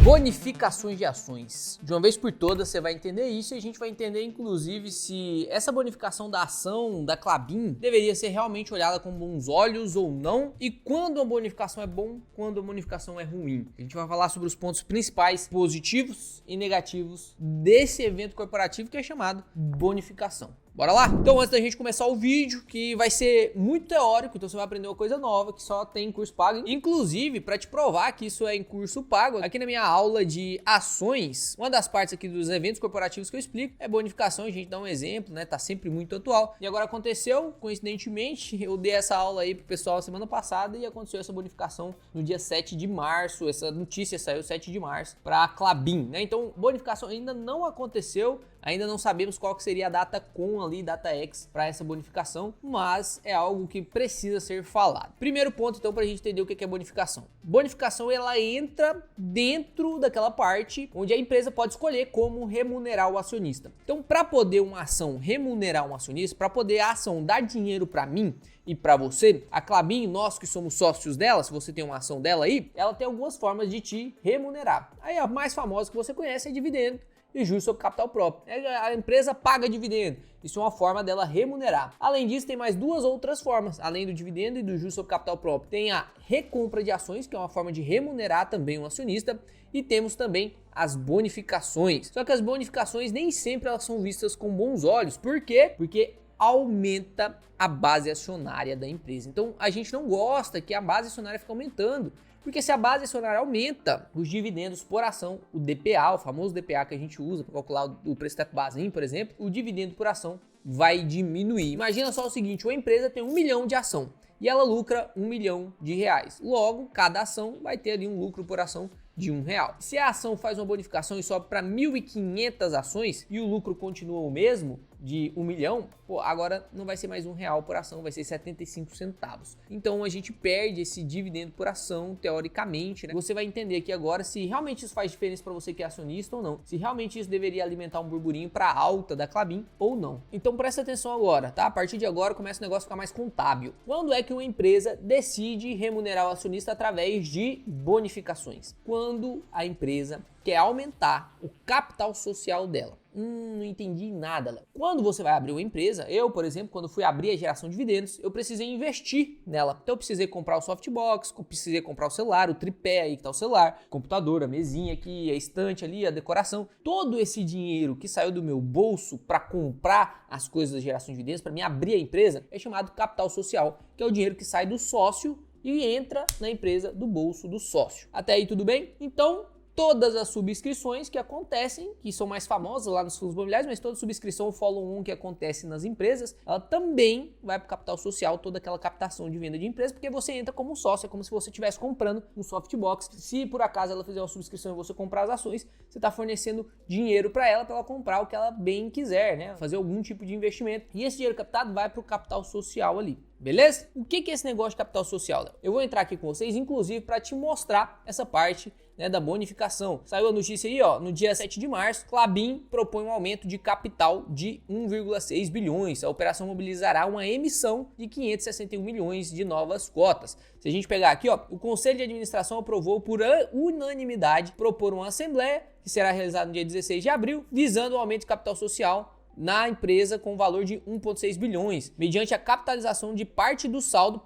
Bonificações de ações. De uma vez por todas você vai entender isso e a gente vai entender inclusive se essa bonificação da ação da Klabin deveria ser realmente olhada com bons olhos ou não, e quando a bonificação é bom, quando a bonificação é ruim. A gente vai falar sobre os pontos principais positivos e negativos desse evento corporativo que é chamado bonificação. Bora lá? Então, antes da gente começar o vídeo, que vai ser muito teórico, então você vai aprender uma coisa nova que só tem em curso pago. Inclusive, para te provar que isso é em curso pago, aqui na minha aula de ações, uma das partes aqui dos eventos corporativos que eu explico é bonificação. A gente dá um exemplo, né? Tá sempre muito atual. E agora aconteceu, coincidentemente, eu dei essa aula aí pro pessoal semana passada e aconteceu essa bonificação no dia 7 de março. Essa notícia saiu 7 de março para a Klabin, né? Então, bonificação ainda não aconteceu. Ainda não sabemos qual que seria a data com ali, data X para essa bonificação, mas é algo que precisa ser falado. Primeiro ponto, então, para a gente entender o que é bonificação. Bonificação, ela entra dentro daquela parte onde a empresa pode escolher como remunerar o acionista. Então, para poder uma ação remunerar um acionista, para poder a ação dar dinheiro para mim e para você, a Klabin, nós que somos sócios dela, se você tem uma ação dela aí, ela tem algumas formas de te remunerar. Aí a mais famosa que você conhece é dividendo e juros sobre capital próprio. A empresa paga dividendo. Isso é uma forma dela remunerar. Além disso, tem mais duas outras formas. Além do dividendo e do juros sobre capital próprio, tem a recompra de ações, que é uma forma de remunerar também um acionista. E temos também as bonificações. Só que as bonificações nem sempre elas são vistas com bons olhos. Por quê? Porque aumenta a base acionária da empresa. Então, a gente não gosta que a base acionária fique aumentando. Porque se a base acionária aumenta, os dividendos por ação, o DPA, o famoso DPA que a gente usa para calcular o preço teto base, por exemplo, o dividendo por ação vai diminuir. Imagina só o seguinte, uma empresa tem 1 milhão de ação e ela lucra R$1 milhão. Logo, cada ação vai ter ali um lucro por ação de R$1. Se a ação faz uma bonificação e sobe para 1.500 ações e o lucro continua o mesmo, de 1 milhão, agora não vai ser mais R$1 por ação, vai ser 75 centavos. Então a gente perde esse dividendo por ação, teoricamente, né? Você vai entender aqui agora se realmente isso faz diferença para você que é acionista ou não, se realmente isso deveria alimentar um burburinho para alta da Klabin ou não. Então presta atenção agora, tá? A partir de agora começa o negócio a ficar mais contábil. Quando é que uma empresa decide remunerar o acionista através de bonificações? Quando a empresa quer aumentar o capital social dela. Não entendi nada, Léo. Quando você vai abrir uma empresa, eu, por exemplo, quando fui abrir a geração de dividendos, eu precisei investir nela. Então eu precisei comprar o softbox, precisei comprar o celular, o tripé aí que tá o celular, o computador, a mesinha aqui, a estante ali, a decoração. Todo esse dinheiro que saiu do meu bolso para comprar as coisas da geração de dividendos, para mim abrir a empresa, é chamado capital social, que é o dinheiro que sai do sócio e entra na empresa do bolso do sócio. Até aí tudo bem? Então, todas as subscrições que acontecem, que são mais famosas lá nos fundos imobiliários, mas toda subscrição follow-on que acontece nas empresas, ela também vai para o capital social, toda aquela captação de venda de empresa, porque você entra como sócio, é como se você estivesse comprando um softbox. Se por acaso ela fizer uma subscrição e você comprar as ações, você está fornecendo dinheiro para ela comprar o que ela bem quiser, né? Fazer algum tipo de investimento. E esse dinheiro captado vai para o capital social ali. Beleza? O que é esse negócio de capital social, Léo? Eu vou entrar aqui com vocês, inclusive, para te mostrar essa parte, né, da bonificação. Saiu a notícia aí, ó, no dia 7 de março, Klabin propõe um aumento de capital de 1,6 bilhões. A operação mobilizará uma emissão de 561 milhões de novas cotas. Se a gente pegar aqui, ó, o Conselho de Administração aprovou por unanimidade propor uma assembleia que será realizada no dia 16 de abril, visando o aumento de capital social na empresa com valor de 1,6 bilhões, mediante a capitalização de parte do saldo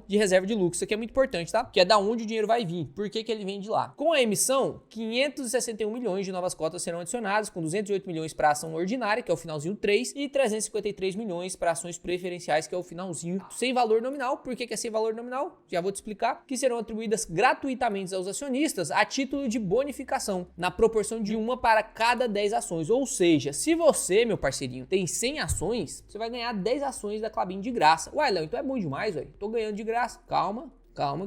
de reserva de lucro. Isso aqui é muito importante, tá? Que é da onde o dinheiro vai vir. Por que ele vem de lá? Com a emissão, 561 milhões de novas cotas serão adicionadas, com 208 milhões para ação ordinária, que é o finalzinho 3, e 353 milhões para ações preferenciais, que é o finalzinho sem valor nominal. Por que é sem valor nominal? Já vou te explicar. Que serão atribuídas gratuitamente aos acionistas a título de bonificação, na proporção de 1 para cada 10 ações. Ou seja, se você, meu parceirinho, tem 100 ações, você vai ganhar 10 ações da Klabin de graça. Ué, Léo, então é bom demais, velho. Tô ganhando de graça. Calma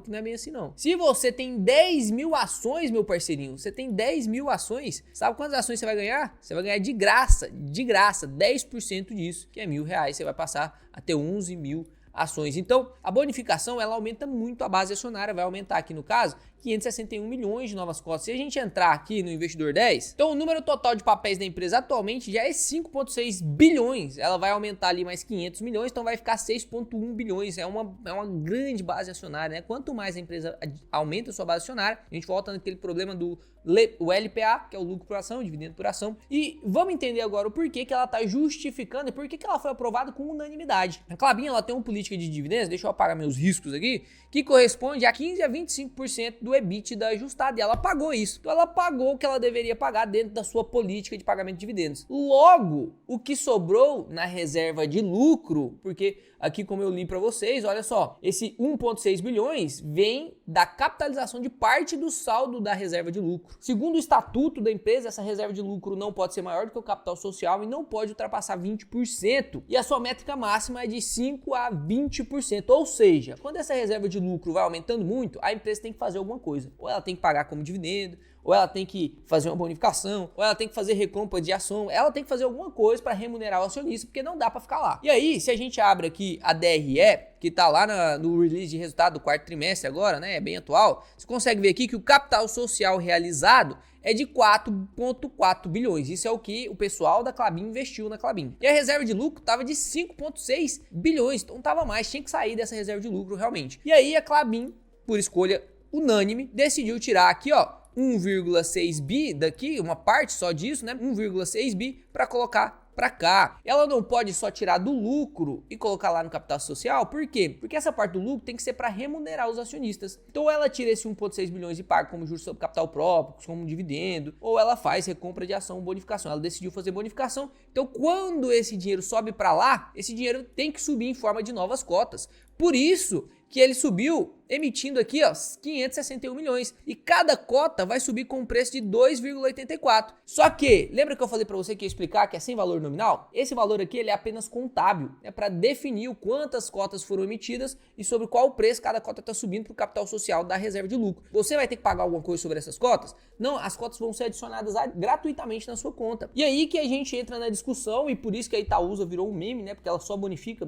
que não é bem assim não. Se você tem 10 mil ações, meu parceirinho, você tem 10 mil ações, sabe quantas ações você vai ganhar? Você vai ganhar de graça, 10% disso, que é R$1.000, você vai passar a ter 11 mil ações. Então, a bonificação ela aumenta muito a base acionária, vai aumentar aqui no caso 561 milhões de novas cotas. Se a gente entrar aqui no Investidor 10, então o número total de papéis da empresa atualmente já é 5,6 bilhões. Ela vai aumentar ali mais 500 milhões, então vai ficar 6,1 bilhões. É uma grande base acionária, né? Quanto mais a empresa aumenta a sua base acionária, a gente volta naquele problema do LPA, que é o lucro por ação, o dividendo por ação. E vamos entender agora o porquê que ela está justificando e por que ela foi aprovada com unanimidade. A Klabin ela tem uma política de dividendos, deixa eu apagar meus riscos aqui, que corresponde a 15 a 25% do EBITDA ajustado, e ela pagou isso. Então ela pagou o que ela deveria pagar dentro da sua política de pagamento de dividendos. Logo, o que sobrou na reserva de lucro, porque aqui como eu li para vocês, olha só, esse 1,6 bilhões vem da capitalização de parte do saldo da reserva de lucro. Segundo o estatuto da empresa, essa reserva de lucro não pode ser maior do que o capital social e não pode ultrapassar 20%. E a sua métrica máxima é de 5 a 20%. Ou seja, quando essa reserva de lucro vai aumentando muito, a empresa tem que fazer alguma coisa. Ou ela tem que pagar como dividendo, ou ela tem que fazer uma bonificação, ou ela tem que fazer recompra de ação, ela tem que fazer alguma coisa para remunerar o acionista, porque não dá para ficar lá. E aí, se a gente abre aqui a DRE, que tá lá no release de resultado do quarto trimestre agora, né, é bem atual, você consegue ver aqui que o capital social realizado é de 4,4 bilhões. Isso é o que o pessoal da Klabin investiu na Klabin. E a reserva de lucro estava de 5,6 bilhões, então tava mais, tinha que sair dessa reserva de lucro realmente. E aí a Klabin, por escolha unânime, decidiu tirar aqui, ó, 1,6 bi daqui, uma parte só disso, né? 1,6 bi para colocar para cá. Ela não pode só tirar do lucro e colocar lá no capital social. Por quê? Porque essa parte do lucro tem que ser para remunerar os acionistas. Então ela tira esse 1,6 bilhões e paga como juros sobre capital próprio, como dividendo, ou ela faz recompra de ação, bonificação. Ela decidiu fazer bonificação. Então quando esse dinheiro sobe para lá, esse dinheiro tem que subir em forma de novas cotas. Por isso que ele subiu emitindo aqui, ó, 561 milhões. E cada cota vai subir com um preço de 2,84. Só que, lembra que eu falei para você que ia explicar que é sem valor nominal? Esse valor aqui ele é apenas contábil, é para definir o quantas cotas foram emitidas e sobre qual preço cada cota está subindo para o capital social da reserva de lucro. Você vai ter que pagar alguma coisa sobre essas cotas? Não, as cotas vão ser adicionadas gratuitamente na sua conta. E aí que a gente entra na discussão, e por isso que a Itaúsa virou um meme, né? Porque ela só bonifica,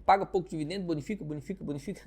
paga pouco dividendo, bonifica.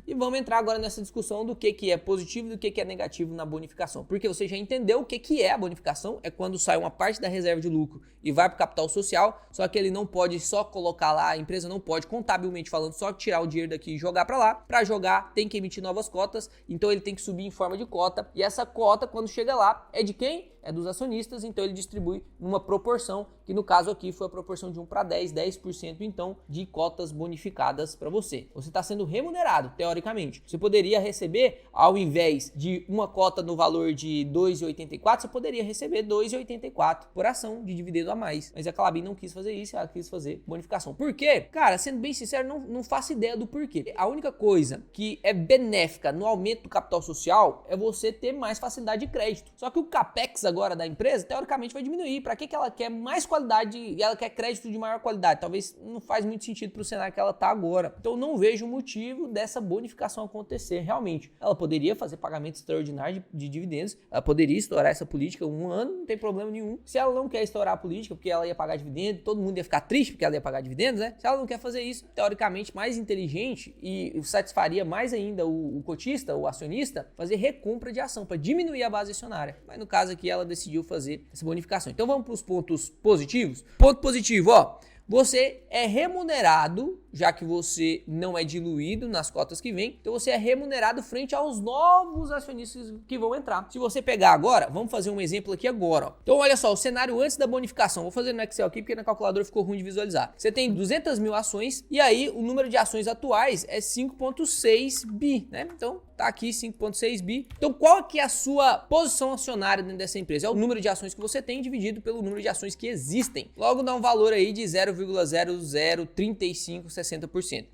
E vamos entrar agora nessa discussão do que é positivo e do que é negativo na bonificação. Porque você já entendeu o que é a bonificação, é quando sai uma parte da reserva de lucro e vai para o capital social, só que ele não pode só colocar lá, a empresa não pode, contabilmente falando, só tirar o dinheiro daqui e jogar para lá. Para jogar, tem que emitir novas cotas, então ele tem que subir em forma de cota, e essa cota, quando chega lá, é de quem? É dos acionistas, então ele distribui numa proporção, que no caso aqui foi a proporção de 1 para 10% então de cotas bonificadas para você. Você está sendo remunerado, teoricamente. Você poderia receber, ao invés de uma cota no valor de 2,84, você poderia receber 2,84 por ação de dividendo a mais. Mas a Klabin não quis fazer isso, ela quis fazer bonificação. Por quê? Cara, sendo bem sincero, não faço ideia do porquê. A única coisa que é benéfica no aumento do capital social é você ter mais facilidade de crédito. Só que o CAPEX agora da empresa, teoricamente, vai diminuir. Para que ela quer mais qualidade e ela quer crédito de maior qualidade? Talvez não faz muito sentido para o cenário que ela está agora. Então, não vejo motivo dessa bonificação acontecer realmente. Ela poderia fazer pagamento extraordinário de dividendos, ela poderia estourar essa política um ano, não tem problema nenhum. Se ela não quer estourar a política porque ela ia pagar dividendo, todo mundo ia ficar triste porque ela ia pagar dividendos, né? Se ela não quer fazer isso, teoricamente, mais inteligente e satisfaria mais ainda o cotista, o acionista, fazer recompra de ação para diminuir a base acionária. Mas no caso aqui, ela decidiu fazer essa bonificação. Então vamos para os pontos positivos. Ponto positivo, ó. Você é remunerado, já que você não é diluído nas cotas que vem, então você é remunerado frente aos novos acionistas que vão entrar. Se você pegar agora, vamos fazer um exemplo aqui agora, ó. Então olha só, o cenário antes da bonificação, vou fazer no Excel aqui porque na calculadora ficou ruim de visualizar. Você tem 200 mil ações e aí o número de ações atuais é 5,6 bi, né? Então tá aqui 5,6 bi. Então qual que é a sua posição acionária dentro dessa empresa? É o número de ações que você tem dividido pelo número de ações que existem. Logo dá um valor aí de 0,003560%.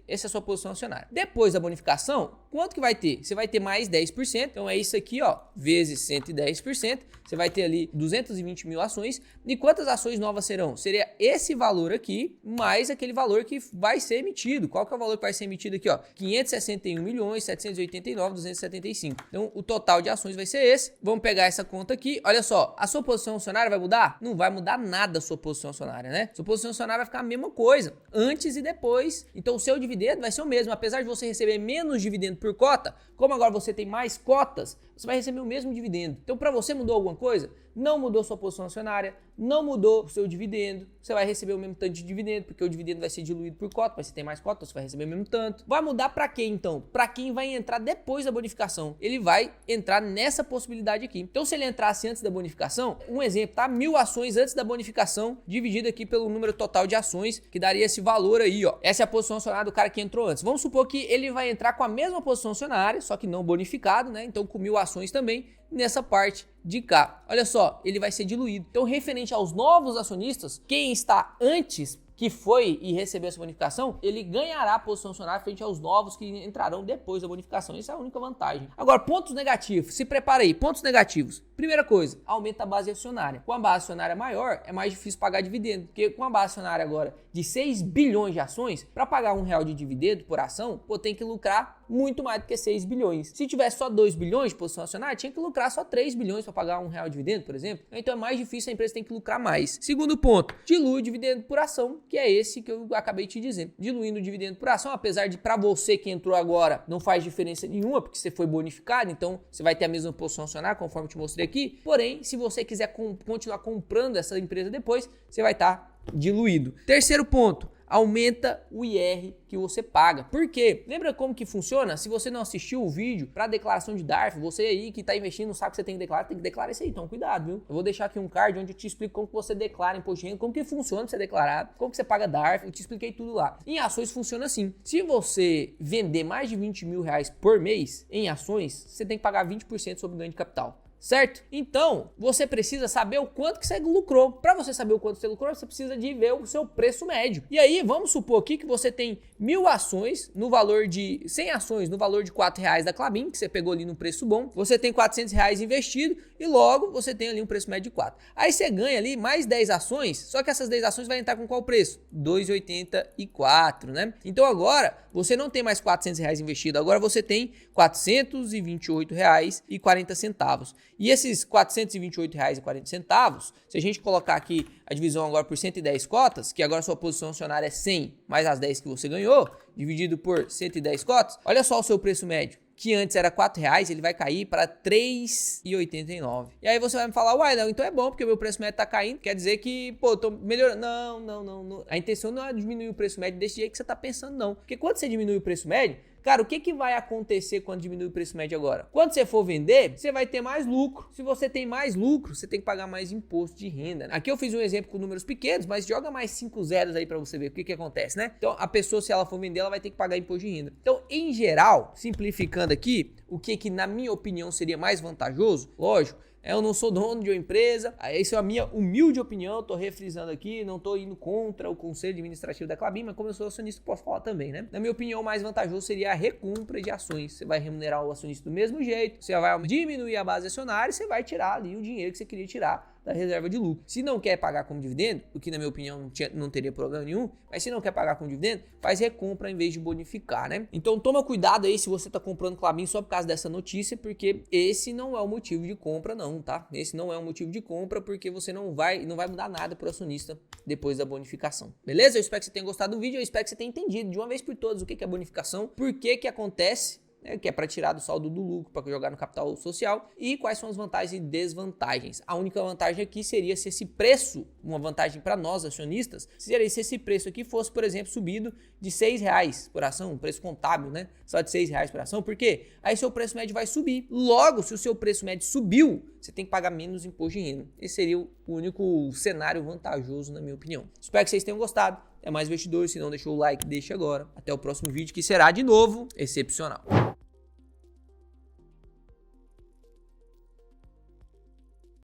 Essa é a sua posição acionária. Depois da bonificação, quanto que vai ter? Você vai ter mais 10%, então é isso aqui, ó, vezes 110%. Você vai ter ali 220 mil ações. E quantas ações novas serão? Seria esse valor aqui, mais aquele valor que vai ser emitido. Qual que é o valor que vai ser emitido aqui, ó? 561.789.275. Então, o total de ações vai ser esse. Vamos pegar essa conta aqui. Olha só, a sua posição acionária vai mudar? Não vai mudar nada a sua posição acionária, né? Sua posição acionária vai ficar a mesma coisa, antes e depois. Então o seu dividendo vai ser o mesmo, apesar de você receber menos dividendo por cota, como agora você tem mais cotas, você vai receber o mesmo dividendo. Então para você mudou alguma coisa? Não mudou sua posição acionária, não mudou o seu dividendo, você vai receber o mesmo tanto de dividendo, porque o dividendo vai ser diluído por cota, mas você tem mais cota, você vai receber o mesmo tanto. Vai mudar para quem então? Para quem vai entrar depois da bonificação. Ele vai entrar nessa possibilidade aqui. Então se ele entrasse antes da bonificação, um exemplo, tá? 1000 ações antes da bonificação, dividido aqui pelo número total de ações, que daria esse valor aí, ó. Essa é a posição acionária do cara que entrou antes. Vamos supor que ele vai entrar com a mesma posição acionária, só que não bonificado, né? Então com 1000 ações também, nessa parte de cá. Olha só, ele vai ser diluído. Então, referente aos novos acionistas, quem está antes que foi e recebeu essa bonificação, ele ganhará a posição acionária frente aos novos que entrarão depois da bonificação. Essa é a única vantagem. Agora, pontos negativos. Se prepara aí. Pontos negativos. Primeira coisa, aumenta a base acionária. Com a base acionária maior, é mais difícil pagar dividendo. Porque com a base acionária agora de 6 bilhões de ações, para pagar R$1 de dividendo por ação, tem que lucrar muito mais do que 6 bilhões. Se tivesse só 2 bilhões de posição acionária, tinha que lucrar só 3 bilhões para pagar R$1 de dividendo, por exemplo. Então é mais difícil, a empresa tem que lucrar mais. Segundo ponto, dilui o dividendo por ação, que é esse que eu acabei te dizendo. Diluindo o dividendo por ação, apesar de para você que entrou agora não faz diferença nenhuma, porque você foi bonificado, então você vai ter a mesma posição acionária, conforme eu te mostrei aqui. Porém, se você quiser continuar comprando essa empresa depois, você vai estar diluído. Terceiro ponto, aumenta o IR que você paga. Por quê? Lembra como que funciona? Se você não assistiu o vídeo para declaração de DARF, você aí que está investindo, não sabe que você tem que declarar isso aí, então cuidado, viu? Eu vou deixar aqui um card onde eu te explico como que você declara imposto de renda, como que funciona para você declarar, como que você paga DARF, eu te expliquei tudo lá. Em ações funciona assim, se você vender mais de R$20 mil por mês em ações, você tem que pagar 20% sobre o ganho de capital. Certo? Então, você precisa saber o quanto que você lucrou. Para você saber o quanto você lucrou, você precisa de ver o seu preço médio. E aí, vamos supor aqui que você tem 1000 ações no valor de 100 ações no valor de R$4 da Klabin, que você pegou ali no preço bom. Você tem R$400 investido e logo você tem ali um preço médio de 4. Aí você ganha ali mais 10 ações, só que essas 10 ações vai entrar com qual preço? R$2,84, né? Então agora, você não tem mais R$400 investido, agora você tem R$428,40. E esses R$428,40, se a gente colocar aqui a divisão agora por 110 cotas, que agora a sua posição acionária é 100 mais as 10 que você ganhou, dividido por 110 cotas, olha só o seu preço médio, que antes era R$4, ele vai cair para R$3,89. E aí você vai me falar, uai, não, então é bom, porque o meu preço médio tá caindo, quer dizer que, eu tô melhorando. Não. A intenção não é diminuir o preço médio desse jeito que você tá pensando, não. Porque quando você diminui o preço médio, cara, o que vai acontecer quando diminui o preço médio agora? Quando você for vender, você vai ter mais lucro. Se você tem mais lucro, você tem que pagar mais imposto de renda. Aqui eu fiz um exemplo com números pequenos, mas joga mais 5 zeros aí para você ver o que acontece, né? Então, a pessoa, se ela for vender, ela vai ter que pagar imposto de renda. Então, em geral, simplificando aqui, o que na minha opinião seria mais vantajoso, lógico, eu não sou dono de uma empresa, essa é a minha humilde opinião, tô refrisando aqui, não tô indo contra o conselho administrativo da Klabin, mas como eu sou acionista, posso falar também, né? Na minha opinião, o mais vantajoso seria a recompra de ações. Você vai remunerar o acionista do mesmo jeito, você vai diminuir a base acionária e você vai tirar ali o dinheiro que você queria tirar da reserva de lucro. Se não quer pagar como dividendo, o que na minha opinião não teria problema nenhum, mas se não quer pagar como dividendo, faz recompra em vez de bonificar, né? Então toma cuidado aí se você tá comprando Klabin só por causa dessa notícia, porque esse não é o motivo de compra não, tá? Esse não é o motivo de compra, porque você não vai mudar nada pro acionista depois da bonificação. Beleza? Eu espero que você tenha gostado do vídeo, eu espero que você tenha entendido de uma vez por todas o que é bonificação, por que acontece, que é para tirar do saldo do lucro, para jogar no capital social, e quais são as vantagens e desvantagens. A única vantagem aqui seria se esse preço, uma vantagem para nós acionistas, seria se esse preço aqui fosse, por exemplo, subido de R$6 por ação, um preço contábil, né? Só de R$6 por ação, por quê? Aí seu preço médio vai subir. Logo, se o seu preço médio subiu, você tem que pagar menos imposto de renda. Esse seria o único cenário vantajoso, na minha opinião. Espero que vocês tenham gostado. É mais investidores, se não deixou o like, deixa agora. Até o próximo vídeo, que será de novo excepcional.